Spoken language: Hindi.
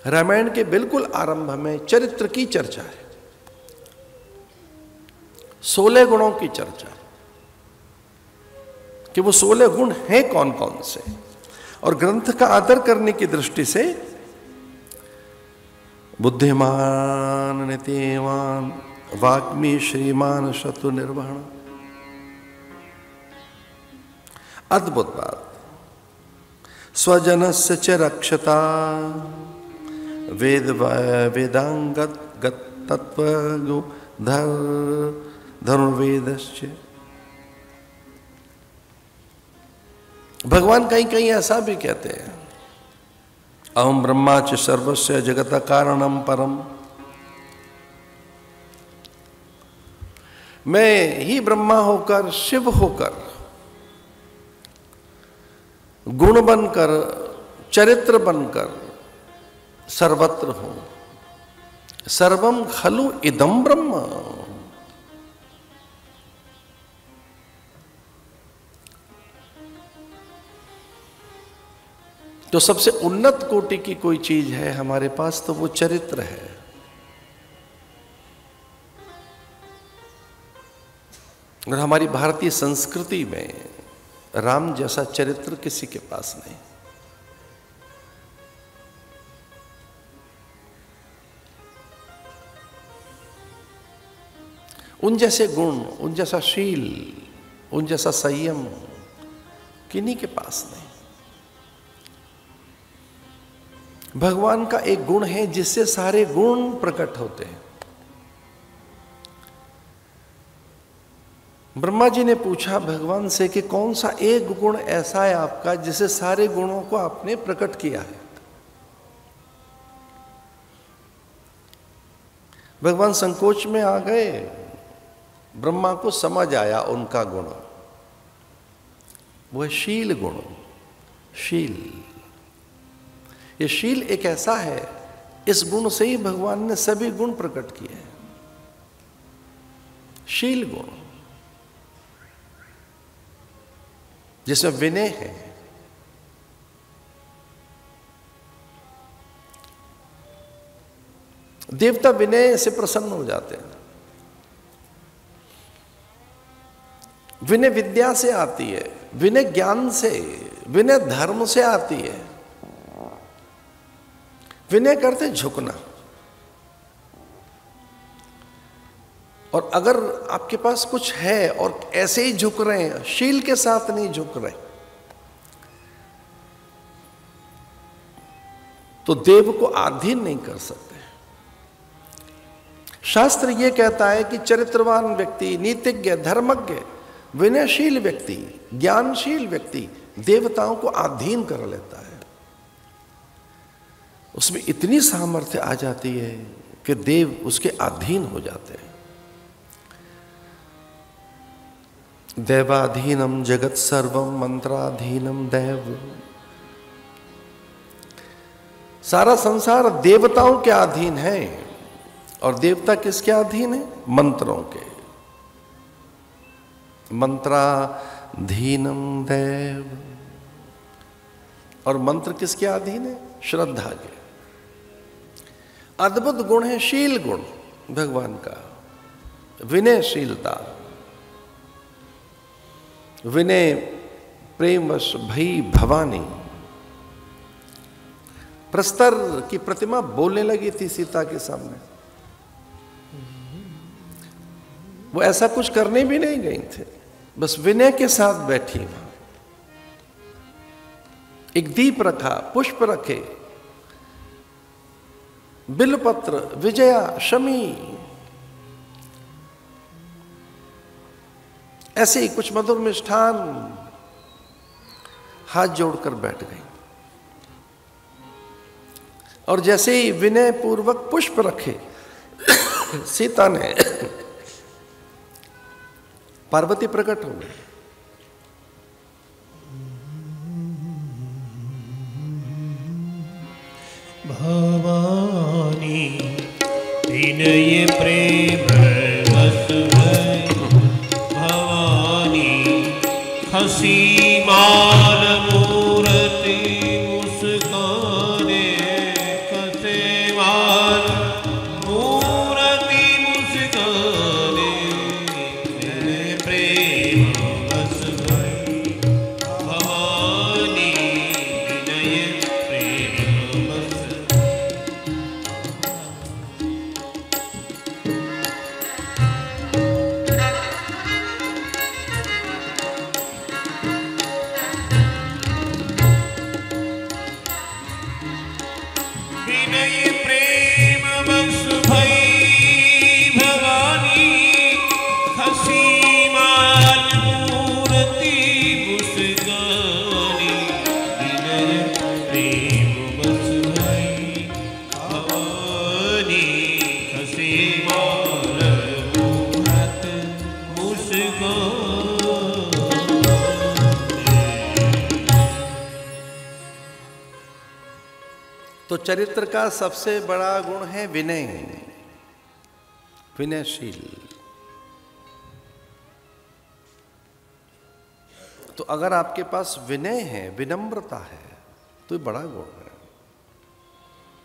रामायण के बिल्कुल आरंभ में चरित्र की चर्चा है, 16 गुणों की चर्चा कि वो 16 गुण हैं कौन कौन से। और ग्रंथ का आदर करने की दृष्टि से बुद्धिमान नीतिमान वाग्मी श्रीमान शत्रु निर्वहण, अद्भुत बात। स्वजनस्य च रक्षता वेदांगत तत्व धनुर्वेदश्च। भगवान कहीं कहीं ऐसा भी कहते हैं, अहम ब्रह्मा च सर्वस्य जगत कारणम परम, मैं ही ब्रह्मा होकर शिव होकर गुण बनकर चरित्र बनकर सर्वत्र हूं। सर्वम खलु इदम ब्रह्म। तो सबसे उन्नत कोटि की कोई चीज है हमारे पास तो वो चरित्र है। और हमारी भारतीय संस्कृति में राम जैसा चरित्र किसी के पास नहीं। उन जैसे गुण, उन जैसा शील, उन जैसा संयम किन्हीं के पास नहीं। भगवान का एक गुण है जिससे सारे गुण प्रकट होते हैं। ब्रह्मा जी ने पूछा भगवान से कि कौन सा एक गुण ऐसा है आपका जिसे सारे गुणों को आपने प्रकट किया है। भगवान संकोच में आ गए। ब्रह्मा को समझ आया उनका गुण, वो है शील गुण। शील, ये शील एक ऐसा है, इस गुण से ही भगवान ने सभी गुण प्रकट किए हैं। शील गुण जिसमें विनय है, देवता विनय से प्रसन्न हो जाते हैं। विनय विद्या से आती है, विनय ज्ञान से, विनय धर्म से आती है। विनय करते झुकना। और अगर आपके पास कुछ है और ऐसे ही झुक रहे हैं, शील के साथ नहीं झुक रहे, तो देव को अधीन नहीं कर सकते। शास्त्र यह कहता है कि चरित्रवान व्यक्ति, नीतिज्ञ, धर्मज्ञ, विनयशील व्यक्ति, ज्ञानशील व्यक्ति देवताओं को अधीन कर लेता है। उसमें इतनी सामर्थ्य आ जाती है कि देव उसके अधीन हो जाते हैं। दैवाधीनम जगत सर्वम मंत्राधीनम दैव। सारा संसार देवताओं के अधीन है। और देवता किसके अधीन है? मंत्रों के। मंत्राधीनम दैव। और मंत्र किसके अधीन है? श्रद्धा के। अद्भुत गुण है शील गुण भगवान का। विनयशीलता, विनय प्रेमवश भई भवानी। प्रस्तर की प्रतिमा बोलने लगी थी सीता के सामने। वो ऐसा कुछ करने भी नहीं गई थे, बस विनय के साथ बैठी वहां। एक दीप रखा, पुष्प रखे, बिलपत्र, विजया, शमी, ऐसे ही कुछ मधुर मिष्ठान, हाथ जोड़कर बैठ गई। और जैसे ही विनय पूर्वक पुष्प रखे, सीता ने, पार्वती प्रकट हो गई। भवानी विनय प्रेम बस है, भवानी हसी मान मूर्ति मुस्काने कसे तो चरित्र का सबसे बड़ा गुण है विनय, विनयशील। तो अगर आपके पास विनय है, विनम्रता है, तो ये बड़ा गुण है।